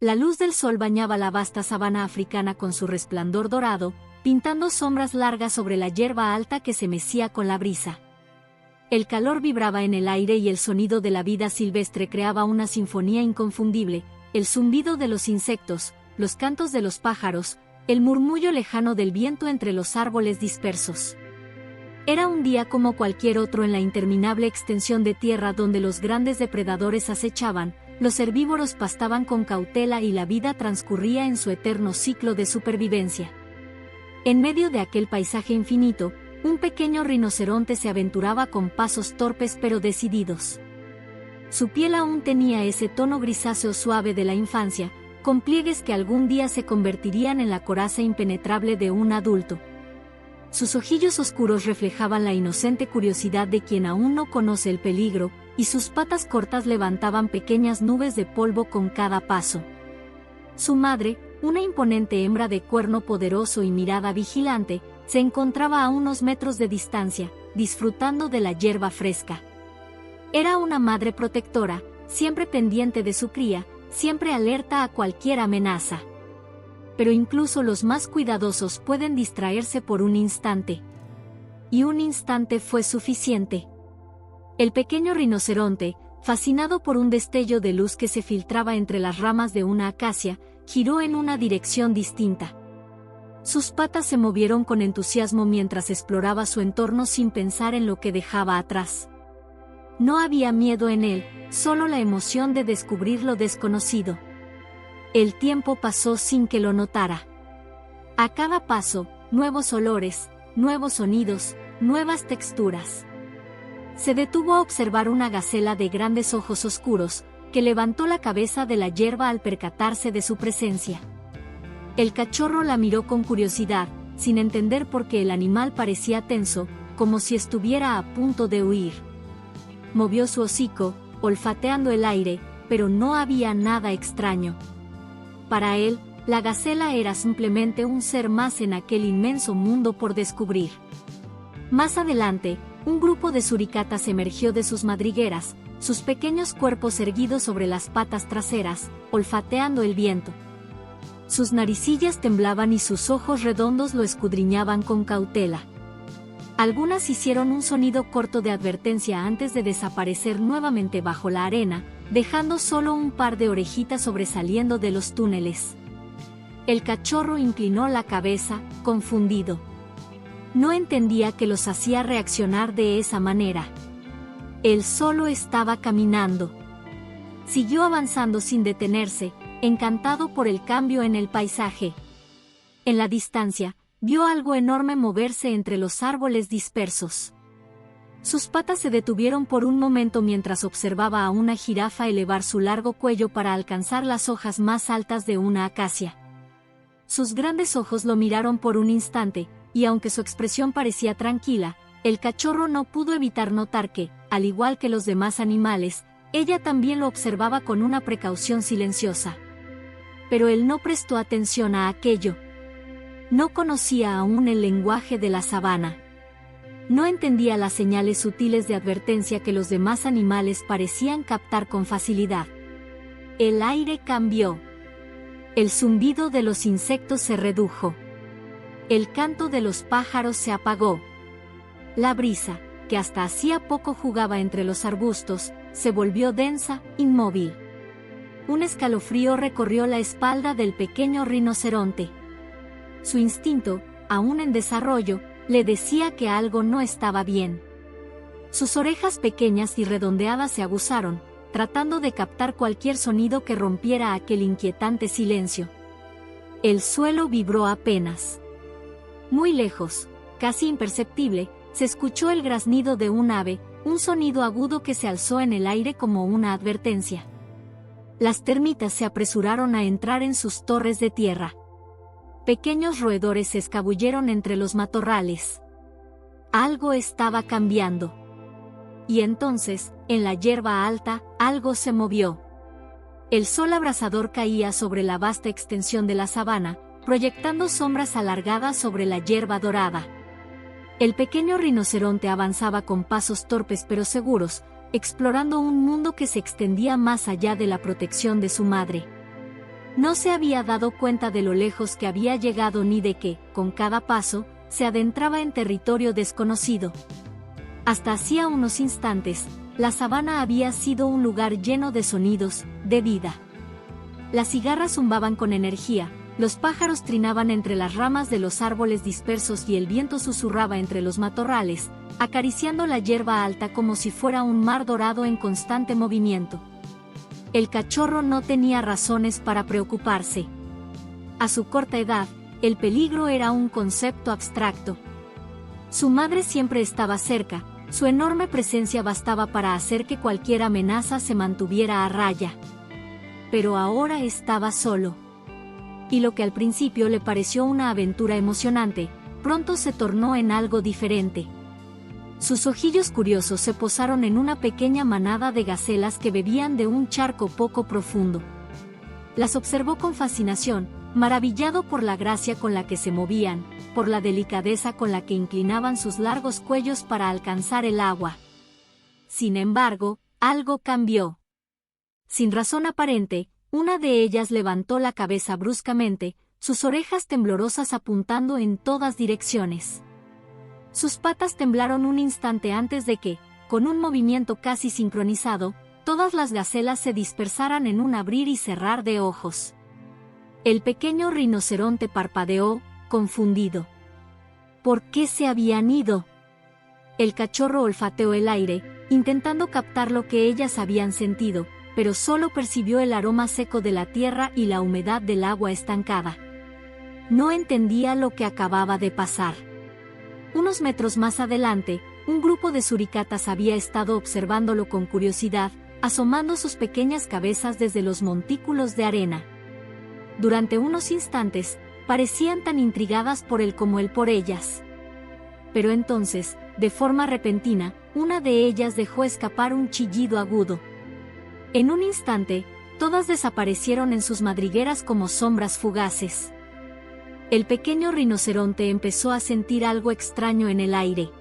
La luz del sol bañaba la vasta sabana africana con su resplandor dorado, pintando sombras largas sobre la hierba alta que se mecía con la brisa. El calor vibraba en el aire y el sonido de la vida silvestre creaba una sinfonía inconfundible, el zumbido de los insectos, los cantos de los pájaros, el murmullo lejano del viento entre los árboles dispersos. Era un día como cualquier otro en la interminable extensión de tierra donde los grandes depredadores acechaban, los herbívoros pastaban con cautela y la vida transcurría en su eterno ciclo de supervivencia. En medio de aquel paisaje infinito, un pequeño rinoceronte se aventuraba con pasos torpes pero decididos. Su piel aún tenía ese tono grisáceo suave de la infancia, con pliegues que algún día se convertirían en la coraza impenetrable de un adulto. Sus ojillos oscuros reflejaban la inocente curiosidad de quien aún no conoce el peligro, y sus patas cortas levantaban pequeñas nubes de polvo con cada paso. Su madre, una imponente hembra de cuerno poderoso y mirada vigilante, se encontraba a unos metros de distancia, disfrutando de la hierba fresca. Era una madre protectora, siempre pendiente de su cría, siempre alerta a cualquier amenaza. Pero incluso los más cuidadosos pueden distraerse por un instante. Y un instante fue suficiente. El pequeño rinoceronte, fascinado por un destello de luz que se filtraba entre las ramas de una acacia, giró en una dirección distinta. Sus patas se movieron con entusiasmo mientras exploraba su entorno sin pensar en lo que dejaba atrás. No había miedo en él, solo la emoción de descubrir lo desconocido. El tiempo pasó sin que lo notara. A cada paso, nuevos olores, nuevos sonidos, nuevas texturas. Se detuvo a observar una gacela de grandes ojos oscuros, que levantó la cabeza de la hierba al percatarse de su presencia. El cachorro la miró con curiosidad, sin entender por qué el animal parecía tenso, como si estuviera a punto de huir. Movió su hocico, olfateando el aire, pero no había nada extraño. Para él, la gacela era simplemente un ser más en aquel inmenso mundo por descubrir. Más adelante, un grupo de suricatas emergió de sus madrigueras, sus pequeños cuerpos erguidos sobre las patas traseras, olfateando el viento. Sus naricillas temblaban y sus ojos redondos lo escudriñaban con cautela. Algunas hicieron un sonido corto de advertencia antes de desaparecer nuevamente bajo la arena, dejando solo un par de orejitas sobresaliendo de los túneles. El cachorro inclinó la cabeza, confundido. No entendía qué los hacía reaccionar de esa manera. Él solo estaba caminando. Siguió avanzando sin detenerse, encantado por el cambio en el paisaje. En la distancia, vio algo enorme moverse entre los árboles dispersos. Sus patas se detuvieron por un momento mientras observaba a una jirafa elevar su largo cuello para alcanzar las hojas más altas de una acacia. Sus grandes ojos lo miraron por un instante, y aunque su expresión parecía tranquila, el cachorro no pudo evitar notar que, al igual que los demás animales, ella también lo observaba con una precaución silenciosa. Pero él no prestó atención a aquello. No conocía aún el lenguaje de la sabana. No entendía las señales sutiles de advertencia que los demás animales parecían captar con facilidad. El aire cambió. El zumbido de los insectos se redujo. El canto de los pájaros se apagó. La brisa, que hasta hacía poco jugaba entre los arbustos, se volvió densa, inmóvil. Un escalofrío recorrió la espalda del pequeño rinoceronte. Su instinto, aún en desarrollo, le decía que algo no estaba bien. Sus orejas pequeñas y redondeadas se aguzaron, tratando de captar cualquier sonido que rompiera aquel inquietante silencio. El suelo vibró apenas. Muy lejos, casi imperceptible, se escuchó el graznido de un ave, un sonido agudo que se alzó en el aire como una advertencia. Las termitas se apresuraron a entrar en sus torres de tierra. Pequeños roedores se escabulleron entre los matorrales. Algo estaba cambiando. Y entonces, en la hierba alta, algo se movió. El sol abrasador caía sobre la vasta extensión de la sabana, proyectando sombras alargadas sobre la hierba dorada. El pequeño rinoceronte avanzaba con pasos torpes pero seguros, explorando un mundo que se extendía más allá de la protección de su madre. No se había dado cuenta de lo lejos que había llegado ni de que, con cada paso, se adentraba en territorio desconocido. Hasta hacía unos instantes, la sabana había sido un lugar lleno de sonidos, de vida. Las cigarras zumbaban con energía, los pájaros trinaban entre las ramas de los árboles dispersos y el viento susurraba entre los matorrales, acariciando la hierba alta como si fuera un mar dorado en constante movimiento. El cachorro no tenía razones para preocuparse. A su corta edad, el peligro era un concepto abstracto. Su madre siempre estaba cerca, su enorme presencia bastaba para hacer que cualquier amenaza se mantuviera a raya. Pero ahora estaba solo. Y lo que al principio le pareció una aventura emocionante, pronto se tornó en algo diferente. Sus ojillos curiosos se posaron en una pequeña manada de gacelas que bebían de un charco poco profundo. Las observó con fascinación, maravillado por la gracia con la que se movían, por la delicadeza con la que inclinaban sus largos cuellos para alcanzar el agua. Sin embargo, algo cambió. Sin razón aparente, una de ellas levantó la cabeza bruscamente, sus orejas temblorosas apuntando en todas direcciones. Sus patas temblaron un instante antes de que, con un movimiento casi sincronizado, todas las gacelas se dispersaran en un abrir y cerrar de ojos. El pequeño rinoceronte parpadeó, confundido. ¿Por qué se habían ido? El cachorro olfateó el aire, intentando captar lo que ellas habían sentido, pero solo percibió el aroma seco de la tierra y la humedad del agua estancada. No entendía lo que acababa de pasar. Unos metros más adelante, un grupo de suricatas había estado observándolo con curiosidad, asomando sus pequeñas cabezas desde los montículos de arena. Durante unos instantes, parecían tan intrigadas por él como él por ellas. Pero entonces, de forma repentina, una de ellas dejó escapar un chillido agudo. En un instante, todas desaparecieron en sus madrigueras como sombras fugaces. El pequeño rinoceronte empezó a sentir algo extraño en el aire.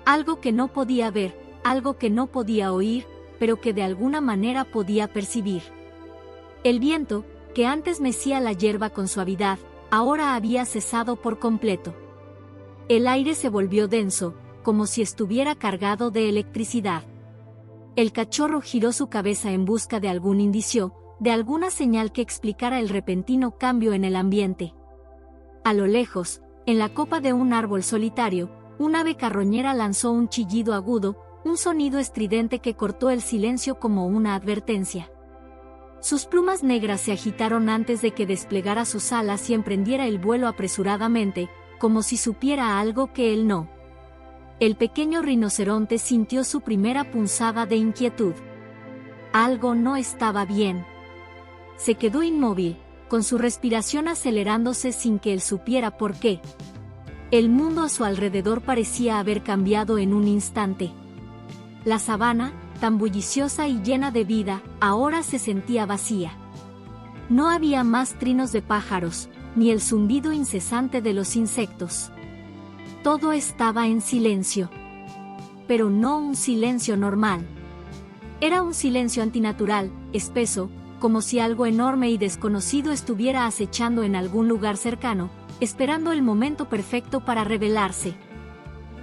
Algo que no podía ver, algo que no podía oír, pero que de alguna manera podía percibir. El viento, que antes mecía la hierba con suavidad, ahora había cesado por completo. El aire se volvió denso, como si estuviera cargado de electricidad. El cachorro giró su cabeza en busca de algún indicio, de alguna señal que explicara el repentino cambio en el ambiente. A lo lejos, en la copa de un árbol solitario, un ave carroñera lanzó un chillido agudo, un sonido estridente que cortó el silencio como una advertencia. Sus plumas negras se agitaron antes de que desplegara sus alas y emprendiera el vuelo apresuradamente, como si supiera algo que él no. El pequeño rinoceronte sintió su primera punzada de inquietud. Algo no estaba bien. Se quedó inmóvil, con su respiración acelerándose sin que él supiera por qué. El mundo a su alrededor parecía haber cambiado en un instante. La sabana, tan bulliciosa y llena de vida, ahora se sentía vacía. No había más trinos de pájaros, ni el zumbido incesante de los insectos. Todo estaba en silencio. Pero no un silencio normal. Era un silencio antinatural, espeso, como si algo enorme y desconocido estuviera acechando en algún lugar cercano, esperando el momento perfecto para revelarse.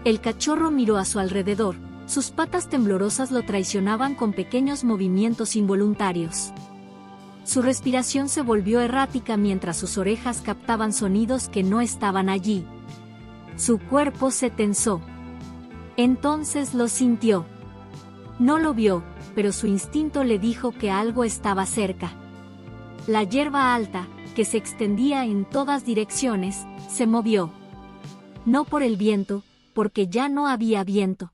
El cachorro miró a su alrededor, sus patas temblorosas lo traicionaban con pequeños movimientos involuntarios. Su respiración se volvió errática mientras sus orejas captaban sonidos que no estaban allí. Su cuerpo se tensó. Entonces lo sintió. No lo vio, pero su instinto le dijo que algo estaba cerca. La hierba alta, que se extendía en todas direcciones, se movió. No por el viento, porque ya no había viento.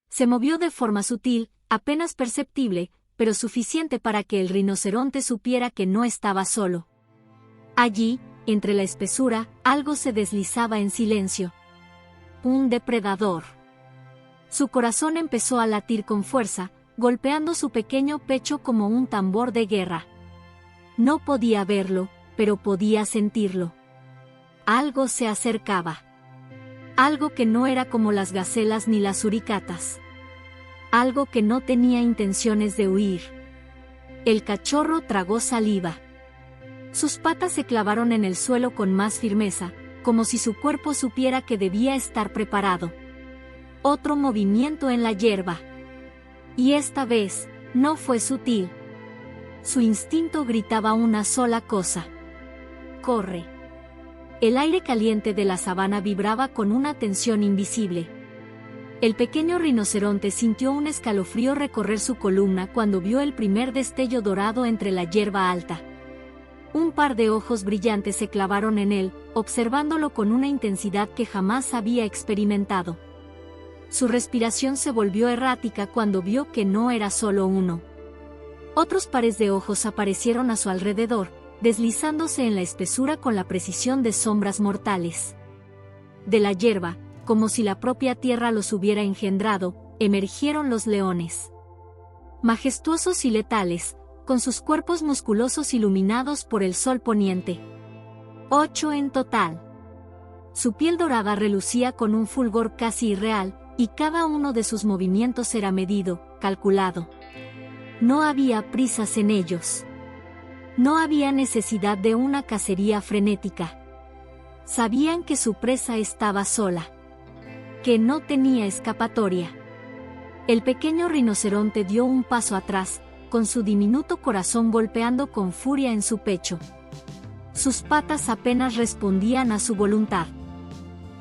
Se movió de forma sutil, apenas perceptible, pero suficiente para que el rinoceronte supiera que no estaba solo. Allí, entre la espesura, algo se deslizaba en silencio. Un depredador. Su corazón empezó a latir con fuerza, golpeando su pequeño pecho como un tambor de guerra. No podía verlo, pero podía sentirlo. Algo se acercaba. Algo que no era como las gacelas ni las suricatas. Algo que no tenía intenciones de huir. El cachorro tragó saliva. Sus patas se clavaron en el suelo con más firmeza, como si su cuerpo supiera que debía estar preparado. Otro movimiento en la hierba. Y esta vez, no fue sutil. Su instinto gritaba una sola cosa. ¡Corre! El aire caliente de la sabana vibraba con una tensión invisible. El pequeño rinoceronte sintió un escalofrío recorrer su columna cuando vio el primer destello dorado entre la hierba alta. Un par de ojos brillantes se clavaron en él, observándolo con una intensidad que jamás había experimentado. Su respiración se volvió errática cuando vio que no era solo uno. Otros pares de ojos aparecieron a su alrededor, deslizándose en la espesura con la precisión de sombras mortales. De la hierba, como si la propia tierra los hubiera engendrado, emergieron los leones. Majestuosos y letales, con sus cuerpos musculosos iluminados por el sol poniente. 8 en total. Su piel dorada relucía con un fulgor casi irreal, y cada uno de sus movimientos era medido, calculado. No había prisas en ellos. No había necesidad de una cacería frenética. Sabían que su presa estaba sola. Que no tenía escapatoria. El pequeño rinoceronte dio un paso atrás, con su diminuto corazón golpeando con furia en su pecho. Sus patas apenas respondían a su voluntad.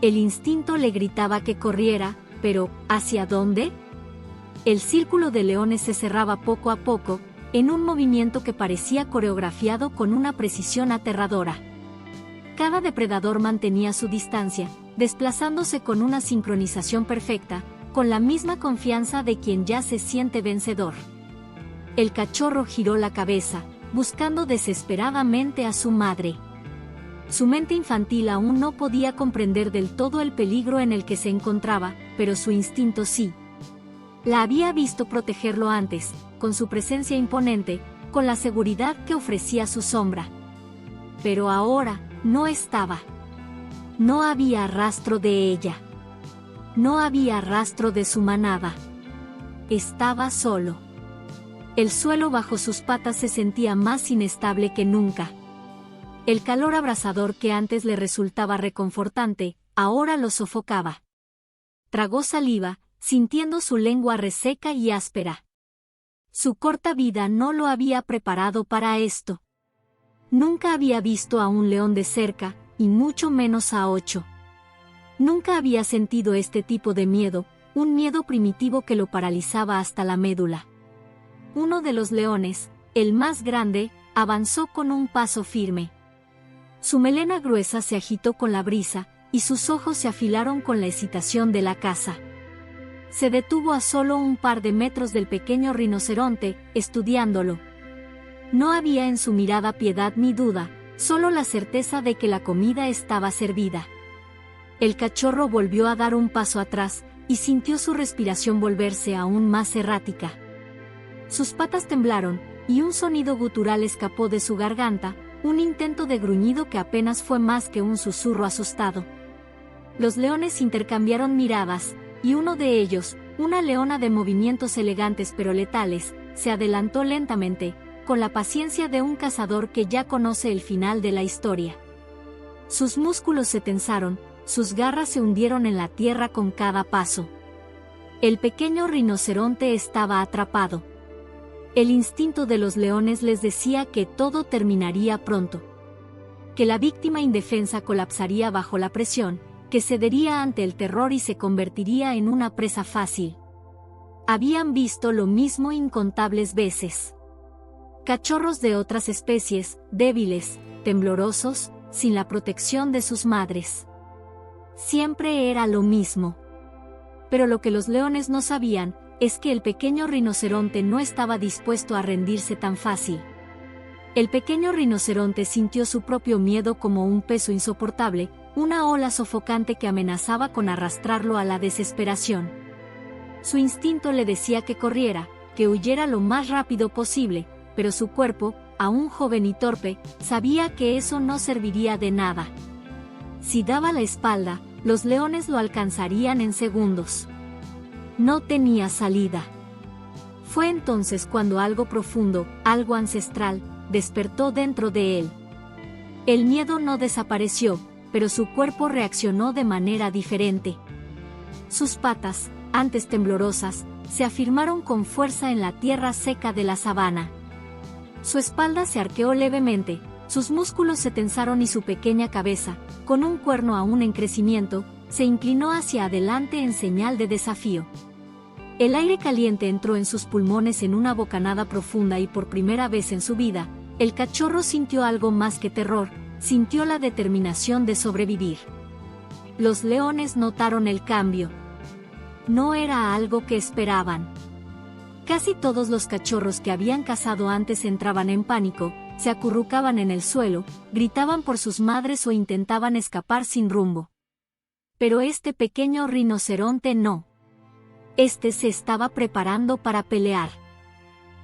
El instinto le gritaba que corriera, pero ¿hacia dónde? El círculo de leones se cerraba poco a poco, en un movimiento que parecía coreografiado con una precisión aterradora. Cada depredador mantenía su distancia, desplazándose con una sincronización perfecta, con la misma confianza de quien ya se siente vencedor. El cachorro giró la cabeza, buscando desesperadamente a su madre. Su mente infantil aún no podía comprender del todo el peligro en el que se encontraba, pero su instinto sí. La había visto protegerlo antes, con su presencia imponente, con la seguridad que ofrecía su sombra. Pero ahora, no estaba. No había rastro de ella. No había rastro de su manada. Estaba solo. El suelo bajo sus patas se sentía más inestable que nunca. El calor abrasador que antes le resultaba reconfortante, ahora lo sofocaba. Tragó saliva, sintiendo su lengua reseca y áspera. Su corta vida no lo había preparado para esto. Nunca había visto a un león de cerca, y mucho menos a 8. Nunca había sentido este tipo de miedo, un miedo primitivo que lo paralizaba hasta la médula. Uno de los leones, el más grande, avanzó con un paso firme. Su melena gruesa se agitó con la brisa, y sus ojos se afilaron con la excitación de la caza. Se detuvo a solo un par de metros del pequeño rinoceronte, estudiándolo. No había en su mirada piedad ni duda, solo la certeza de que la comida estaba servida. El cachorro volvió a dar un paso atrás, y sintió su respiración volverse aún más errática. Sus patas temblaron, y un sonido gutural escapó de su garganta, un intento de gruñido que apenas fue más que un susurro asustado. Los leones intercambiaron miradas, y uno de ellos, una leona de movimientos elegantes pero letales, se adelantó lentamente, con la paciencia de un cazador que ya conoce el final de la historia. Sus músculos se tensaron, sus garras se hundieron en la tierra con cada paso. El pequeño rinoceronte estaba atrapado. El instinto de los leones les decía que todo terminaría pronto. Que la víctima indefensa colapsaría bajo la presión, que cedería ante el terror y se convertiría en una presa fácil. Habían visto lo mismo incontables veces. Cachorros de otras especies, débiles, temblorosos, sin la protección de sus madres. Siempre era lo mismo. Pero lo que los leones no sabían, es que el pequeño rinoceronte no estaba dispuesto a rendirse tan fácil. El pequeño rinoceronte sintió su propio miedo como un peso insoportable, una ola sofocante que amenazaba con arrastrarlo a la desesperación. Su instinto le decía que corriera, que huyera lo más rápido posible, pero su cuerpo, aún joven y torpe, sabía que eso no serviría de nada. Si daba la espalda, los leones lo alcanzarían en segundos. No tenía salida. Fue entonces cuando algo profundo, algo ancestral, despertó dentro de él. El miedo no desapareció, pero su cuerpo reaccionó de manera diferente. Sus patas, antes temblorosas, se afirmaron con fuerza en la tierra seca de la sabana. Su espalda se arqueó levemente, sus músculos se tensaron y su pequeña cabeza, con un cuerno aún en crecimiento, se inclinó hacia adelante en señal de desafío. El aire caliente entró en sus pulmones en una bocanada profunda y por primera vez en su vida, el cachorro sintió algo más que terror, sintió la determinación de sobrevivir. Los leones notaron el cambio. No era algo que esperaban. Casi todos los cachorros que habían cazado antes entraban en pánico, se acurrucaban en el suelo, gritaban por sus madres o intentaban escapar sin rumbo. Pero este pequeño rinoceronte no. Este se estaba preparando para pelear.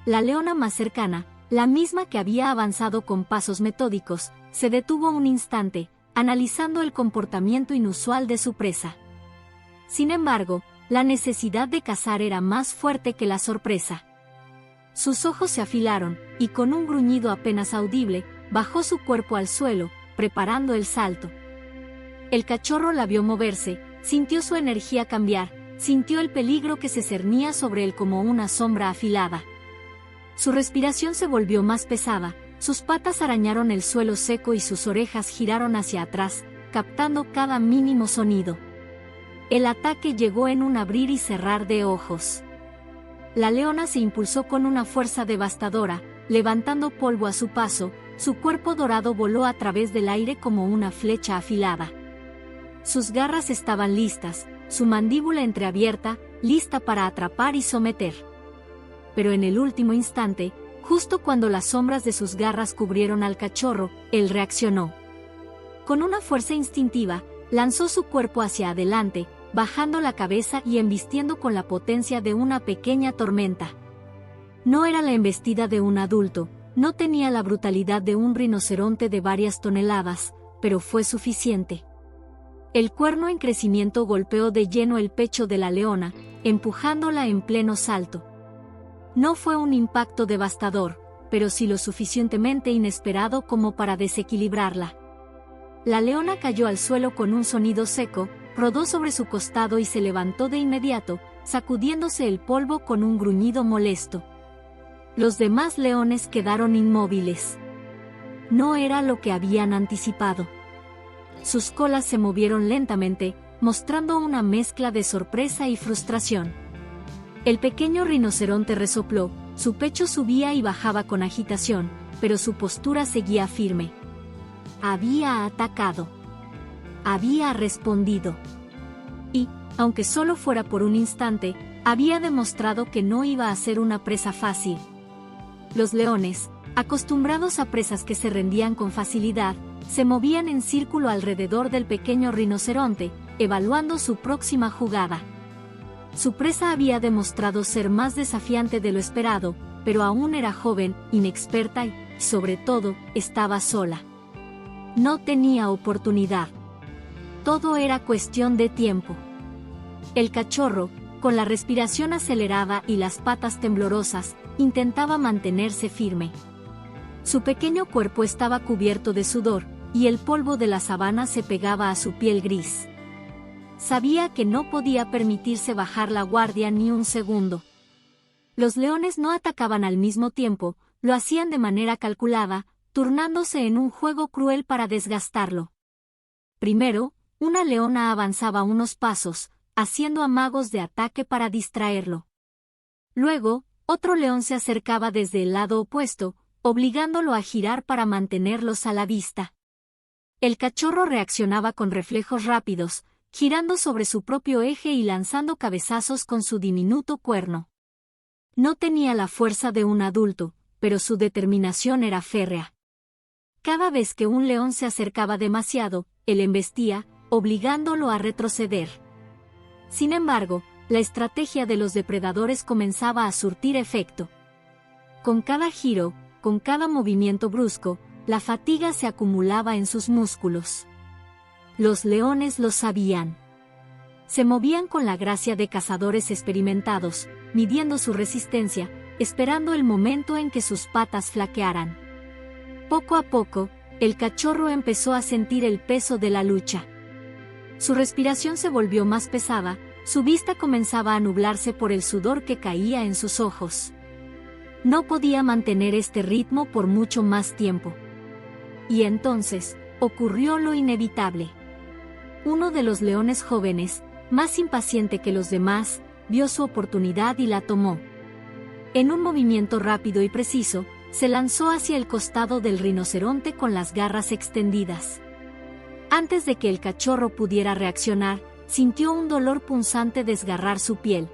La leona más cercana, la misma que había avanzado con pasos metódicos, se detuvo un instante, analizando el comportamiento inusual de su presa. Sin embargo, la necesidad de cazar era más fuerte que la sorpresa. Sus ojos se afilaron, y con un gruñido apenas audible, bajó su cuerpo al suelo, preparando el salto. El cachorro la vio moverse, sintió su energía cambiar, sintió el peligro que se cernía sobre él como una sombra afilada. Su respiración se volvió más pesada, sus patas arañaron el suelo seco y sus orejas giraron hacia atrás, captando cada mínimo sonido. El ataque llegó en un abrir y cerrar de ojos. La leona se impulsó con una fuerza devastadora, levantando polvo a su paso, su cuerpo dorado voló a través del aire como una flecha afilada. Sus garras estaban listas, su mandíbula entreabierta, lista para atrapar y someter. Pero en el último instante, justo cuando las sombras de sus garras cubrieron al cachorro, él reaccionó. Con una fuerza instintiva, lanzó su cuerpo hacia adelante, bajando la cabeza y embistiendo con la potencia de una pequeña tormenta. No era la embestida de un adulto, no tenía la brutalidad de un rinoceronte de varias toneladas, pero fue suficiente. El cuerno en crecimiento golpeó de lleno el pecho de la leona, empujándola en pleno salto. No fue un impacto devastador, pero sí lo suficientemente inesperado como para desequilibrarla. La leona cayó al suelo con un sonido seco, rodó sobre su costado y se levantó de inmediato, sacudiéndose el polvo con un gruñido molesto. Los demás leones quedaron inmóviles. No era lo que habían anticipado. Sus colas se movieron lentamente, mostrando una mezcla de sorpresa y frustración. El pequeño rinoceronte resopló, su pecho subía y bajaba con agitación, pero su postura seguía firme. Había atacado. Había respondido. Y, aunque solo fuera por un instante, había demostrado que no iba a ser una presa fácil. Los leones, acostumbrados a presas que se rendían con facilidad, se movían en círculo alrededor del pequeño rinoceronte, evaluando su próxima jugada. Su presa había demostrado ser más desafiante de lo esperado, pero aún era joven, inexperta y, sobre todo, estaba sola. No tenía oportunidad. Todo era cuestión de tiempo. El cachorro, con la respiración acelerada y las patas temblorosas, intentaba mantenerse firme. Su pequeño cuerpo estaba cubierto de sudor, y el polvo de la sabana se pegaba a su piel gris. Sabía que no podía permitirse bajar la guardia ni un segundo. Los leones no atacaban al mismo tiempo, lo hacían de manera calculada, turnándose en un juego cruel para desgastarlo. Primero, una leona avanzaba unos pasos, haciendo amagos de ataque para distraerlo. Luego, otro león se acercaba desde el lado opuesto, obligándolo a girar para mantenerlos a la vista. El cachorro reaccionaba con reflejos rápidos, girando sobre su propio eje y lanzando cabezazos con su diminuto cuerno. No tenía la fuerza de un adulto, pero su determinación era férrea. Cada vez que un león se acercaba demasiado, él embestía, obligándolo a retroceder. Sin embargo, la estrategia de los depredadores comenzaba a surtir efecto. Con cada giro, con cada movimiento brusco, la fatiga se acumulaba en sus músculos. Los leones lo sabían. Se movían con la gracia de cazadores experimentados, midiendo su resistencia, esperando el momento en que sus patas flaquearan. Poco a poco, El cachorro empezó a sentir el peso de la lucha. Su respiración se volvió más pesada, su vista comenzaba a nublarse por el sudor que caía en sus ojos. No podía mantener este ritmo por mucho más tiempo. Y entonces, ocurrió lo inevitable. Uno de los leones jóvenes, más impaciente que los demás, vio su oportunidad y la tomó. En un movimiento rápido y preciso, se lanzó hacia el costado del rinoceronte con las garras extendidas. Antes de que el cachorro pudiera reaccionar, sintió un dolor punzante desgarrar su piel.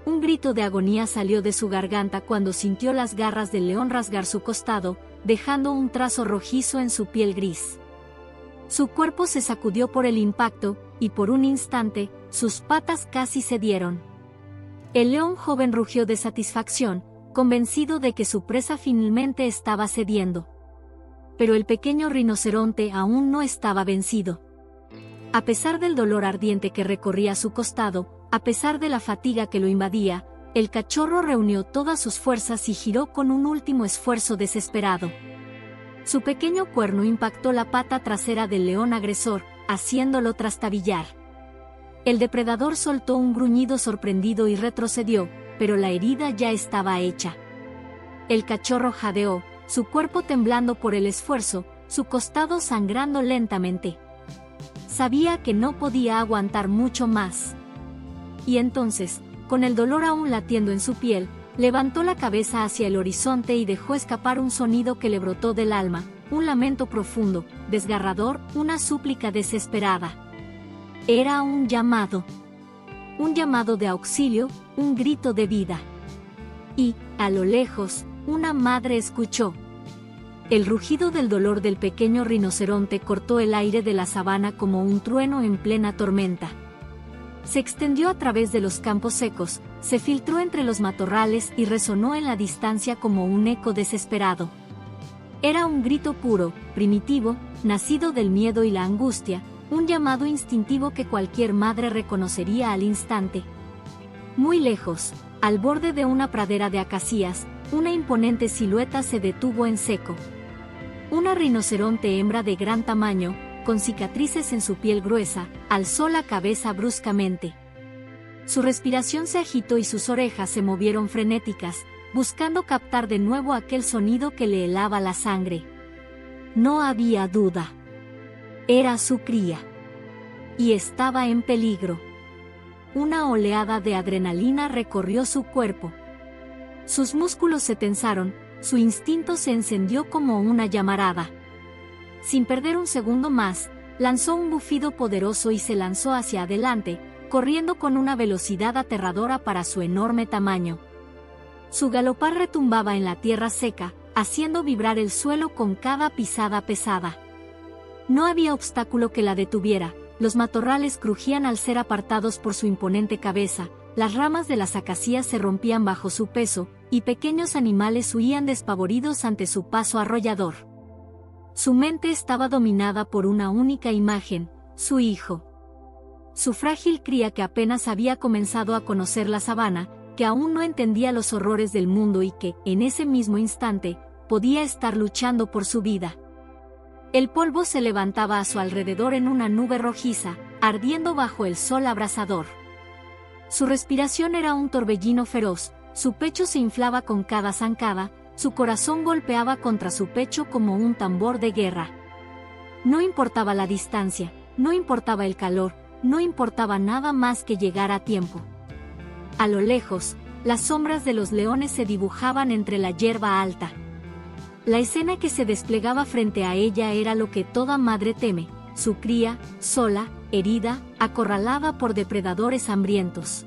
Un grito de agonía salió de su garganta cuando sintió las garras del león rasgar su costado, dejando un trazo rojizo en su piel gris. Su cuerpo se sacudió por el impacto, y por un instante, sus patas casi cedieron. El león joven rugió de satisfacción, convencido de que su presa finalmente estaba cediendo. Pero el pequeño rinoceronte aún no estaba vencido. A pesar del dolor ardiente que recorría su costado, a pesar de la fatiga que lo invadía, el cachorro reunió todas sus fuerzas y giró con un último esfuerzo desesperado. Su pequeño cuerno impactó la pata trasera del león agresor, haciéndolo trastabillar. El depredador soltó un gruñido sorprendido y retrocedió, pero la herida ya estaba hecha. El cachorro jadeó, su cuerpo temblando por el esfuerzo, su costado sangrando lentamente. Sabía que no podía aguantar mucho más. Y entonces, con el dolor aún latiendo en su piel, levantó la cabeza hacia el horizonte y dejó escapar un sonido que le brotó del alma, un lamento profundo, desgarrador, una súplica desesperada. Era un llamado de auxilio, un grito de vida. Y, a lo lejos, una madre escuchó. El rugido del dolor del pequeño rinoceronte cortó el aire de la sabana como un trueno en plena tormenta. Se extendió a través de los campos secos, se filtró entre los matorrales y resonó en la distancia como un eco desesperado. Era un grito puro, primitivo, nacido del miedo y la angustia, un llamado instintivo que cualquier madre reconocería al instante. Muy lejos, al borde de una pradera de acacias, una imponente silueta se detuvo en seco. Una rinoceronte hembra de gran tamaño, con cicatrices en su piel gruesa, alzó la cabeza bruscamente. Su respiración se agitó y sus orejas se movieron frenéticas, buscando captar de nuevo aquel sonido que le helaba la sangre. No había duda. Era su cría. Y estaba en peligro. Una oleada de adrenalina recorrió su cuerpo. Sus músculos se tensaron, su instinto se encendió como una llamarada. Sin perder un segundo más, lanzó un bufido poderoso y se lanzó hacia adelante, corriendo con una velocidad aterradora para su enorme tamaño. Su galopar retumbaba en la tierra seca, haciendo vibrar el suelo con cada pisada pesada. No había obstáculo que la detuviera, los matorrales crujían al ser apartados por su imponente cabeza, las ramas de las acacias se rompían bajo su peso, y pequeños animales huían despavoridos ante su paso arrollador. Su mente estaba dominada por una única imagen, su hijo. Su frágil cría que apenas había comenzado a conocer la sabana, que aún no entendía los horrores del mundo y que, en ese mismo instante, podía estar luchando por su vida. El polvo se levantaba a su alrededor en una nube rojiza, ardiendo bajo el sol abrasador. Su respiración era un torbellino feroz, su pecho se inflaba con cada zancada, su corazón golpeaba contra su pecho como un tambor de guerra. No importaba la distancia, no importaba el calor, no importaba nada más que llegar a tiempo. A lo lejos, las sombras de los leones se dibujaban entre la hierba alta. La escena que se desplegaba frente a ella era lo que toda madre teme, su cría, sola, herida, acorralada por depredadores hambrientos.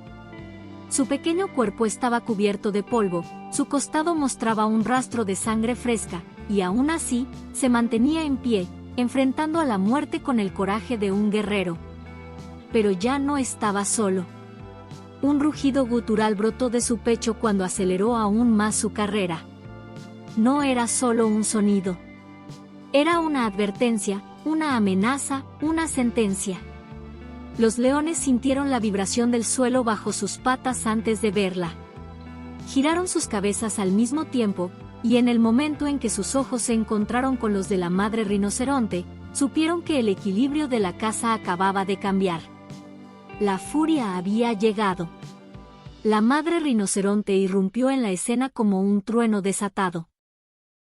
Su pequeño cuerpo estaba cubierto de polvo, su costado mostraba un rastro de sangre fresca, y aún así, se mantenía en pie, enfrentando a la muerte con el coraje de un guerrero. Pero ya no estaba solo. Un rugido gutural brotó de su pecho cuando aceleró aún más su carrera. No era solo un sonido. Era una advertencia, una amenaza, una sentencia. Los leones sintieron la vibración del suelo bajo sus patas antes de verla. Giraron sus cabezas al mismo tiempo, y en el momento en que sus ojos se encontraron con los de la madre rinoceronte, supieron que el equilibrio de la caza acababa de cambiar. La furia había llegado. La madre rinoceronte irrumpió en la escena como un trueno desatado.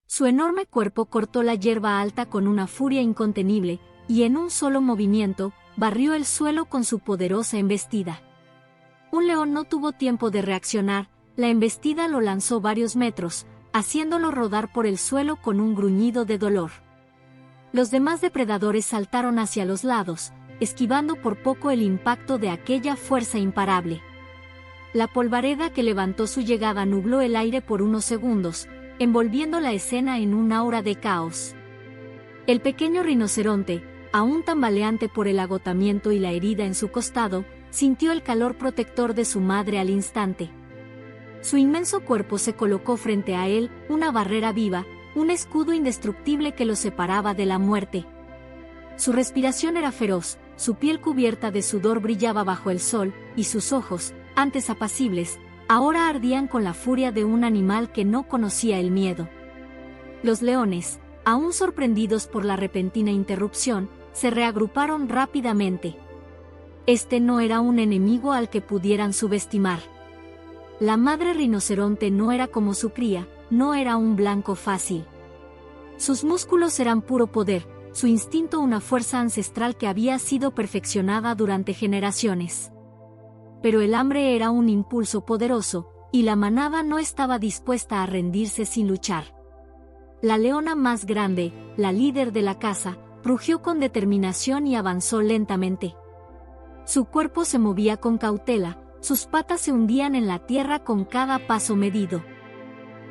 Su enorme cuerpo cortó la hierba alta con una furia incontenible, y en un solo movimiento, barrió el suelo con su poderosa embestida. Un león no tuvo tiempo de reaccionar, la embestida lo lanzó varios metros, haciéndolo rodar por el suelo con un gruñido de dolor. Los demás depredadores saltaron hacia los lados, esquivando por poco el impacto de aquella fuerza imparable. La polvareda que levantó su llegada nubló el aire por unos segundos, envolviendo la escena en un aura de caos. El pequeño rinoceronte, aún tambaleante por el agotamiento y la herida en su costado, sintió el calor protector de su madre al instante. Su inmenso cuerpo se colocó frente a él, una barrera viva, un escudo indestructible que lo separaba de la muerte. Su respiración era feroz, su piel cubierta de sudor brillaba bajo el sol, y sus ojos, antes apacibles, ahora ardían con la furia de un animal que no conocía el miedo. Los leones, aún sorprendidos por la repentina interrupción, se reagruparon rápidamente. Este no era un enemigo al que pudieran subestimar. La madre rinoceronte no era como su cría, no era un blanco fácil. Sus músculos eran puro poder, su instinto una fuerza ancestral que había sido perfeccionada durante generaciones. Pero el hambre era un impulso poderoso, y la manada no estaba dispuesta a rendirse sin luchar. La leona más grande, la líder de la caza, rugió con determinación y avanzó lentamente. Su cuerpo se movía con cautela, sus patas se hundían en la tierra con cada paso medido.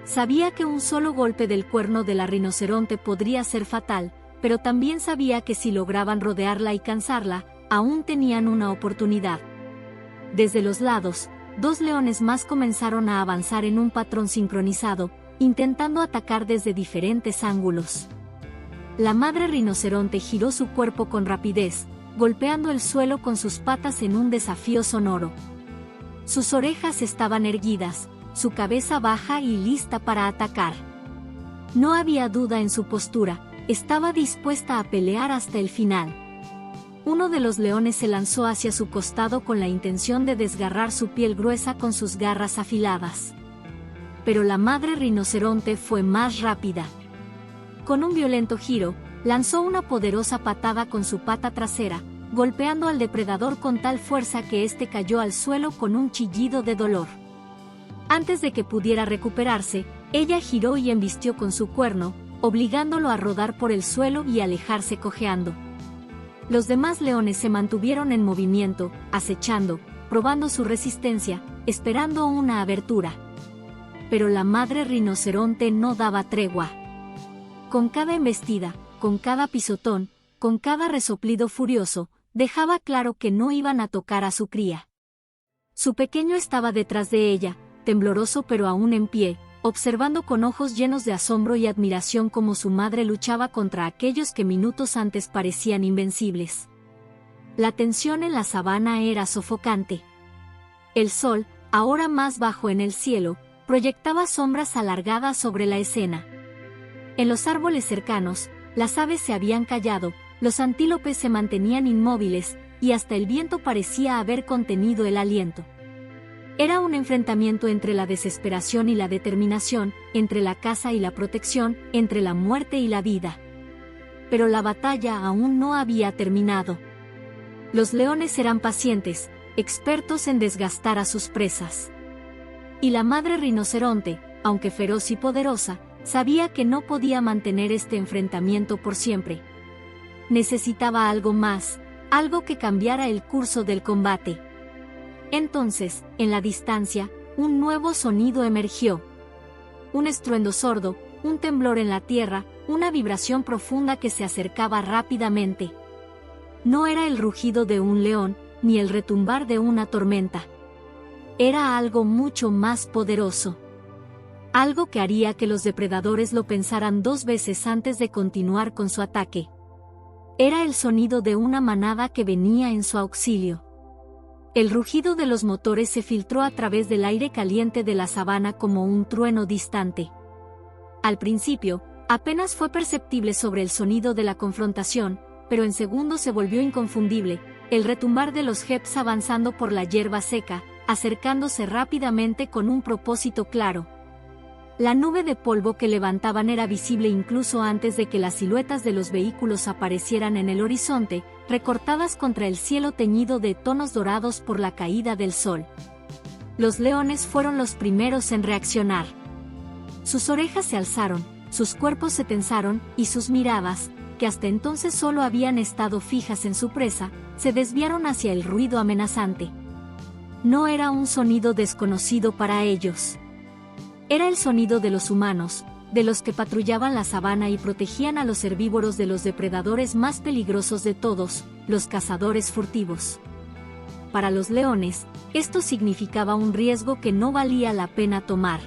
Sabía que un solo golpe del cuerno de la rinoceronte podría ser fatal, pero también sabía que si lograban rodearla y cansarla, aún tenían una oportunidad. Desde los lados, dos leones más comenzaron a avanzar en un patrón sincronizado, intentando atacar desde diferentes ángulos. La madre rinoceronte giró su cuerpo con rapidez, golpeando el suelo con sus patas en un desafío sonoro. Sus orejas estaban erguidas, su cabeza baja y lista para atacar. No había duda en su postura, estaba dispuesta a pelear hasta el final. Uno de los leones se lanzó hacia su costado con la intención de desgarrar su piel gruesa con sus garras afiladas. Pero la madre rinoceronte fue más rápida. Con un violento giro, lanzó una poderosa patada con su pata trasera, golpeando al depredador con tal fuerza que éste cayó al suelo con un chillido de dolor. Antes de que pudiera recuperarse, ella giró y embistió con su cuerno, obligándolo a rodar por el suelo y alejarse cojeando. Los demás leones se mantuvieron en movimiento, acechando, probando su resistencia, esperando una abertura. Pero la madre rinoceronte no daba tregua. Con cada embestida, con cada pisotón, con cada resoplido furioso, dejaba claro que no iban a tocar a su cría. Su pequeño estaba detrás de ella, tembloroso pero aún en pie, observando con ojos llenos de asombro y admiración cómo su madre luchaba contra aquellos que minutos antes parecían invencibles. La tensión en la sabana era sofocante. El sol, ahora más bajo en el cielo, proyectaba sombras alargadas sobre la escena. En los árboles cercanos, las aves se habían callado, los antílopes se mantenían inmóviles, y hasta el viento parecía haber contenido el aliento. Era un enfrentamiento entre la desesperación y la determinación, entre la caza y la protección, entre la muerte y la vida. Pero la batalla aún no había terminado. Los leones eran pacientes, expertos en desgastar a sus presas. Y la madre rinoceronte, aunque feroz y poderosa, sabía que no podía mantener este enfrentamiento por siempre. Necesitaba algo más, algo que cambiara el curso del combate. Entonces, en la distancia, un nuevo sonido emergió. Un estruendo sordo, un temblor en la tierra, una vibración profunda que se acercaba rápidamente. No era el rugido de un león, ni el retumbar de una tormenta. Era algo mucho más poderoso. Algo que haría que los depredadores lo pensaran dos veces antes de continuar con su ataque. Era el sonido de una manada que venía en su auxilio. El rugido de los motores se filtró a través del aire caliente de la sabana como un trueno distante. Al principio, apenas fue perceptible sobre el sonido de la confrontación, pero en segundos se volvió inconfundible, el retumbar de los Heps avanzando por la hierba seca, acercándose rápidamente con un propósito claro. La nube de polvo que levantaban era visible incluso antes de que las siluetas de los vehículos aparecieran en el horizonte, recortadas contra el cielo teñido de tonos dorados por la caída del sol. Los leones fueron los primeros en reaccionar. Sus orejas se alzaron, sus cuerpos se tensaron, y sus miradas, que hasta entonces solo habían estado fijas en su presa, se desviaron hacia el ruido amenazante. No era un sonido desconocido para ellos. Era el sonido de los humanos, de los que patrullaban la sabana y protegían a los herbívoros de los depredadores más peligrosos de todos, los cazadores furtivos. Para los leones, esto significaba un riesgo que no valía la pena tomar.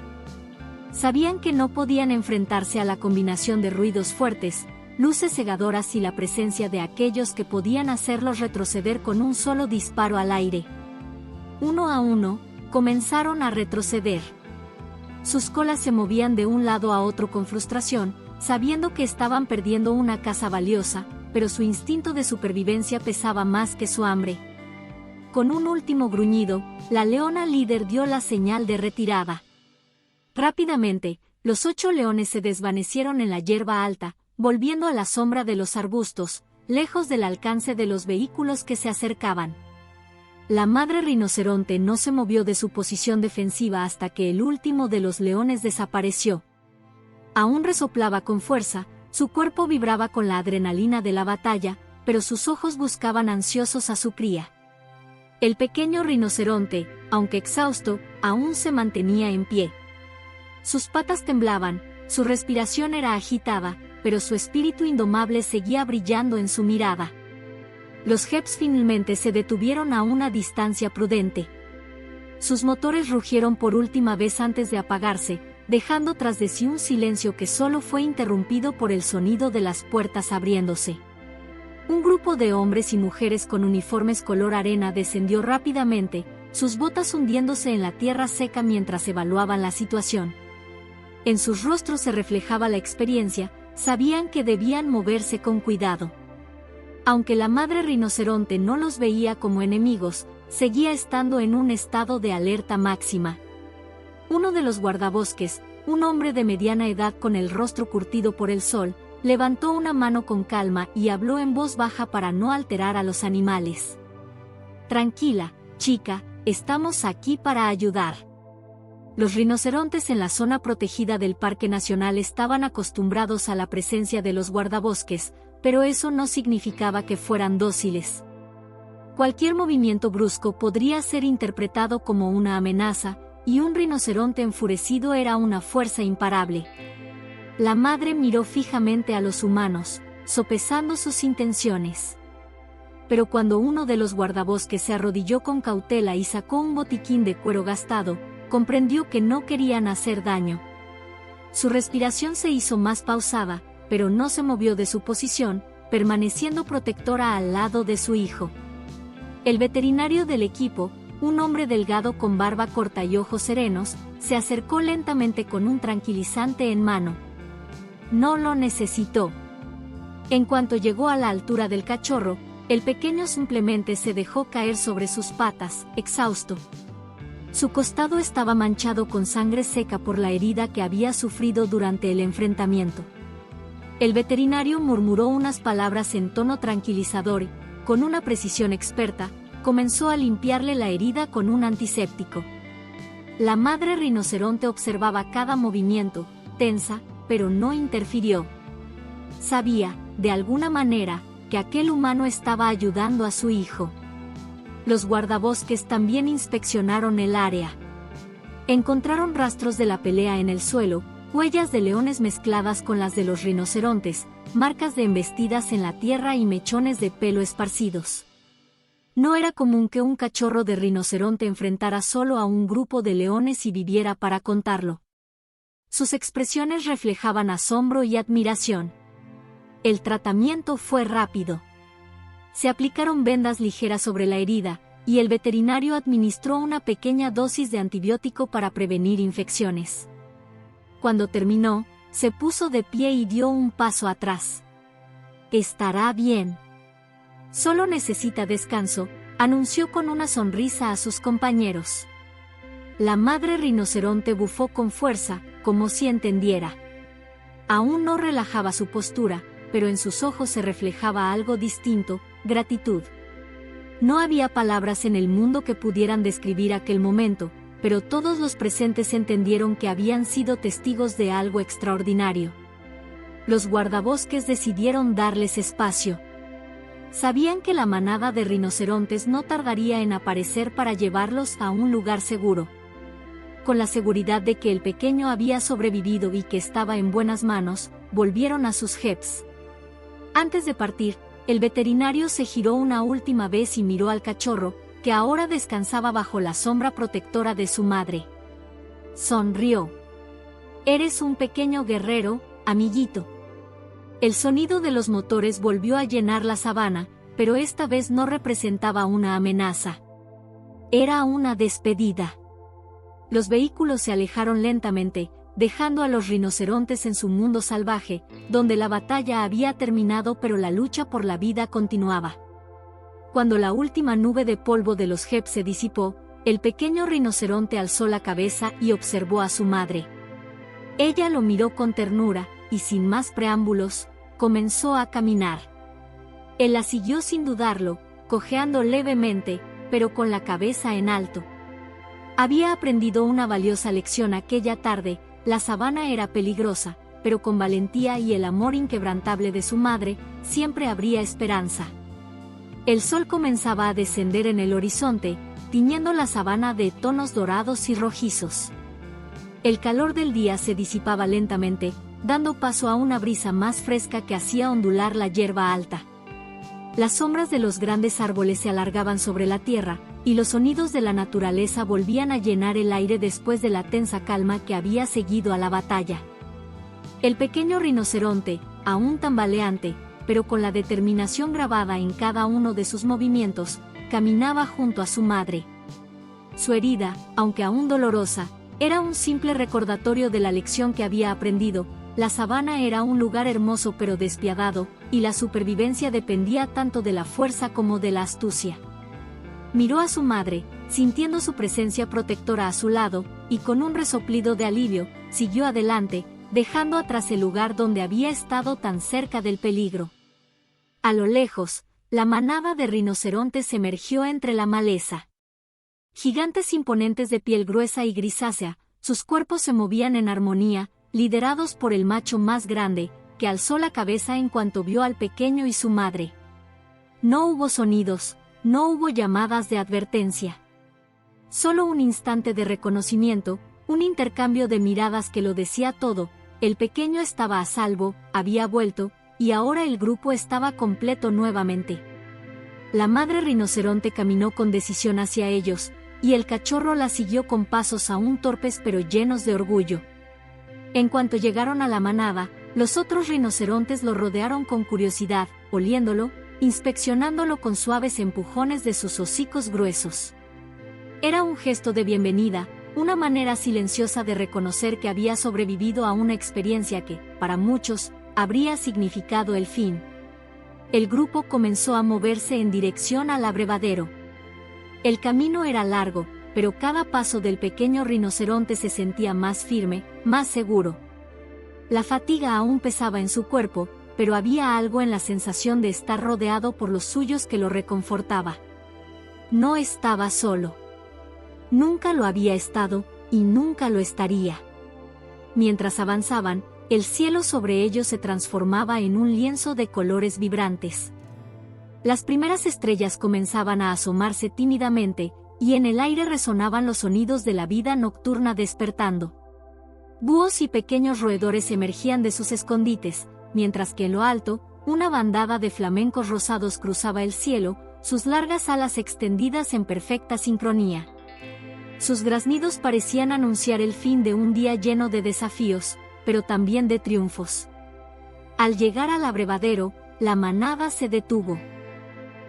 Sabían que no podían enfrentarse a la combinación de ruidos fuertes, luces cegadoras y la presencia de aquellos que podían hacerlos retroceder con un solo disparo al aire. Uno a uno, comenzaron a retroceder. Sus colas se movían de un lado a otro con frustración, sabiendo que estaban perdiendo una caza valiosa, pero su instinto de supervivencia pesaba más que su hambre. Con un último gruñido, la leona líder dio la señal de retirada. Rápidamente, los 8 leones se desvanecieron en la hierba alta, volviendo a la sombra de los arbustos, lejos del alcance de los vehículos que se acercaban. La madre rinoceronte no se movió de su posición defensiva hasta que el último de los leones desapareció. Aún resoplaba con fuerza, su cuerpo vibraba con la adrenalina de la batalla, pero sus ojos buscaban ansiosos a su cría. El pequeño rinoceronte, aunque exhausto, aún se mantenía en pie. Sus patas temblaban, su respiración era agitada, pero su espíritu indomable seguía brillando en su mirada. Los Heps finalmente se detuvieron a una distancia prudente. Sus motores rugieron por última vez antes de apagarse, dejando tras de sí un silencio que solo fue interrumpido por el sonido de las puertas abriéndose. Un grupo de hombres y mujeres con uniformes color arena descendió rápidamente, sus botas hundiéndose en la tierra seca mientras evaluaban la situación. En sus rostros se reflejaba la experiencia, sabían que debían moverse con cuidado. Aunque la madre rinoceronte no los veía como enemigos, seguía estando en un estado de alerta máxima. Uno de los guardabosques, un hombre de mediana edad con el rostro curtido por el sol, levantó una mano con calma y habló en voz baja para no alterar a los animales. «Tranquila, chica, estamos aquí para ayudar». Los rinocerontes en la zona protegida del Parque Nacional estaban acostumbrados a la presencia de los guardabosques, pero eso no significaba que fueran dóciles. Cualquier movimiento brusco podría ser interpretado como una amenaza, y un rinoceronte enfurecido era una fuerza imparable. La madre miró fijamente a los humanos, sopesando sus intenciones. Pero cuando uno de los guardabosques se arrodilló con cautela y sacó un botiquín de cuero gastado, comprendió que no querían hacer daño. Su respiración se hizo más pausada, pero no se movió de su posición, permaneciendo protectora al lado de su hijo. El veterinario del equipo, un hombre delgado con barba corta y ojos serenos, se acercó lentamente con un tranquilizante en mano. No lo necesitó. En cuanto llegó a la altura del cachorro, el pequeño simplemente se dejó caer sobre sus patas, exhausto. Su costado estaba manchado con sangre seca por la herida que había sufrido durante el enfrentamiento. El veterinario murmuró unas palabras en tono tranquilizador y, con una precisión experta, comenzó a limpiarle la herida con un antiséptico. La madre rinoceronte observaba cada movimiento, tensa, pero no interfirió. Sabía, de alguna manera, que aquel humano estaba ayudando a su hijo. Los guardabosques también inspeccionaron el área. Encontraron rastros de la pelea en el suelo, huellas de leones mezcladas con las de los rinocerontes, marcas de embestidas en la tierra y mechones de pelo esparcidos. No era común que un cachorro de rinoceronte enfrentara solo a un grupo de leones y viviera para contarlo. Sus expresiones reflejaban asombro y admiración. El tratamiento fue rápido. Se aplicaron vendas ligeras sobre la herida, y el veterinario administró una pequeña dosis de antibiótico para prevenir infecciones. Cuando terminó, Se puso de pie y dio un paso atrás. «Estará bien. Solo necesita descanso», anunció con una sonrisa a sus compañeros. La madre rinoceronte bufó con fuerza, como si entendiera. Aún no relajaba su postura, pero en sus ojos se reflejaba algo distinto: gratitud. No había palabras en el mundo que pudieran describir aquel momento, pero todos los presentes entendieron que habían sido testigos de algo extraordinario. Los guardabosques decidieron darles espacio. Sabían que la manada de rinocerontes no tardaría en aparecer para llevarlos a un lugar seguro. Con la seguridad de que el pequeño había sobrevivido y que estaba en buenas manos, volvieron a sus jeeps. Antes de partir, el veterinario se giró una última vez y miró al cachorro, que ahora descansaba bajo la sombra protectora de su madre. Sonrió. «Eres un pequeño guerrero, amiguito». El sonido de los motores volvió a llenar la sabana, pero esta vez no representaba una amenaza. Era una despedida. Los vehículos se alejaron lentamente, dejando a los rinocerontes en su mundo salvaje, donde la batalla había terminado pero la lucha por la vida continuaba. Cuando la última nube de polvo de los jeeps se disipó, el pequeño rinoceronte alzó la cabeza y observó a su madre. Ella lo miró con ternura, y sin más preámbulos, comenzó a caminar. Él la siguió sin dudarlo, cojeando levemente, pero con la cabeza en alto. Había aprendido una valiosa lección aquella tarde: la sabana era peligrosa, pero con valentía y el amor inquebrantable de su madre, siempre habría esperanza. El sol comenzaba a descender en el horizonte, tiñendo la sabana de tonos dorados y rojizos. El calor del día se disipaba lentamente, dando paso a una brisa más fresca que hacía ondular la hierba alta. Las sombras de los grandes árboles se alargaban sobre la tierra, y los sonidos de la naturaleza volvían a llenar el aire después de la tensa calma que había seguido a la batalla. El pequeño rinoceronte, aún tambaleante, pero con la determinación grabada en cada uno de sus movimientos, caminaba junto a su madre. Su herida, aunque aún dolorosa, era un simple recordatorio de la lección que había aprendido. La sabana era un lugar hermoso pero despiadado, y la supervivencia dependía tanto de la fuerza como de la astucia. Miró a su madre, sintiendo su presencia protectora a su lado, y con un resoplido de alivio, siguió adelante, dejando atrás el lugar donde había estado tan cerca del peligro. A lo lejos, la manada de rinocerontes emergió entre la maleza. Gigantes imponentes de piel gruesa y grisácea, sus cuerpos se movían en armonía, liderados por el macho más grande, que alzó la cabeza en cuanto vio al pequeño y su madre. No hubo sonidos, no hubo llamadas de advertencia. Solo un instante de reconocimiento, un intercambio de miradas que lo decía todo: el pequeño estaba a salvo, había vuelto, y ahora el grupo estaba completo nuevamente. La madre rinoceronte caminó con decisión hacia ellos, y el cachorro la siguió con pasos aún torpes pero llenos de orgullo. En cuanto llegaron a la manada, los otros rinocerontes lo rodearon con curiosidad, oliéndolo, inspeccionándolo con suaves empujones de sus hocicos gruesos. Era un gesto de bienvenida, una manera silenciosa de reconocer que había sobrevivido a una experiencia que, para muchos, habría significado el fin. El grupo comenzó a moverse en dirección al abrevadero. El camino era largo, pero cada paso del pequeño rinoceronte se sentía más firme, más seguro. La fatiga aún pesaba en su cuerpo, pero había algo en la sensación de estar rodeado por los suyos que lo reconfortaba. No estaba solo. Nunca lo había estado, y nunca lo estaría. Mientras avanzaban, el cielo sobre ellos se transformaba en un lienzo de colores vibrantes. Las primeras estrellas comenzaban a asomarse tímidamente, y en el aire resonaban los sonidos de la vida nocturna despertando. Búhos y pequeños roedores emergían de sus escondites, mientras que en lo alto, una bandada de flamencos rosados cruzaba el cielo, sus largas alas extendidas en perfecta sincronía. Sus graznidos parecían anunciar el fin de un día lleno de desafíos, pero también de triunfos. Al llegar al abrevadero, la manada se detuvo.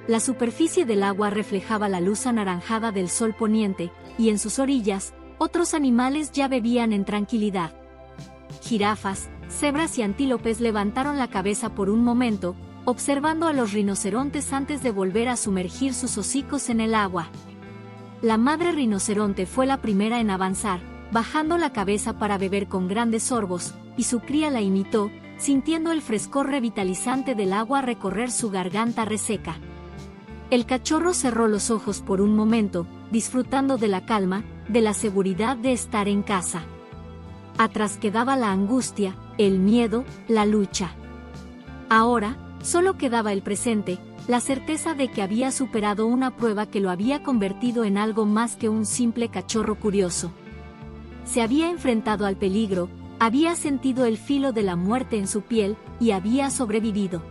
La superficie del agua reflejaba la luz anaranjada del sol poniente, y en sus orillas, otros animales ya bebían en tranquilidad. Jirafas, cebras y antílopes levantaron la cabeza por un momento, observando a los rinocerontes antes de volver a sumergir sus hocicos en el agua. La madre rinoceronte fue la primera en avanzar, bajando la cabeza para beber con grandes sorbos, y su cría la imitó, sintiendo el frescor revitalizante del agua recorrer su garganta reseca. El cachorro cerró los ojos por un momento, disfrutando de la calma, de la seguridad de estar en casa. Atrás quedaba la angustia, el miedo, la lucha. Ahora, solo quedaba el presente, la certeza de que había superado una prueba que lo había convertido en algo más que un simple cachorro curioso. Se había enfrentado al peligro, había sentido el filo de la muerte en su piel, y había sobrevivido.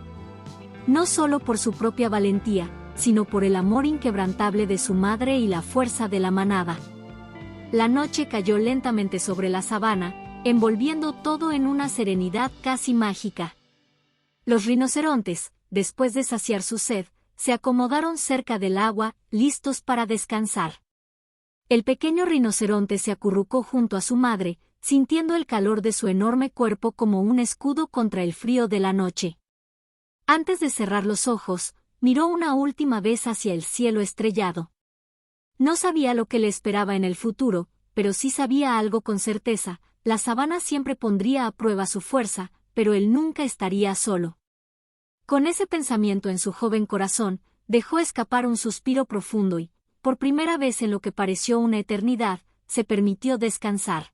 No solo por su propia valentía, sino por el amor inquebrantable de su madre y la fuerza de la manada. La noche cayó lentamente sobre la sabana, envolviendo todo en una serenidad casi mágica. Los rinocerontes, después de saciar su sed, se acomodaron cerca del agua, listos para descansar. El pequeño rinoceronte se acurrucó junto a su madre, sintiendo el calor de su enorme cuerpo como un escudo contra el frío de la noche. Antes de cerrar los ojos, miró una última vez hacia el cielo estrellado. No sabía lo que le esperaba en el futuro, pero sí sabía algo con certeza: la sabana siempre pondría a prueba su fuerza, pero él nunca estaría solo. Con ese pensamiento en su joven corazón, dejó escapar un suspiro profundo y, por primera vez en lo que pareció una eternidad, se permitió descansar.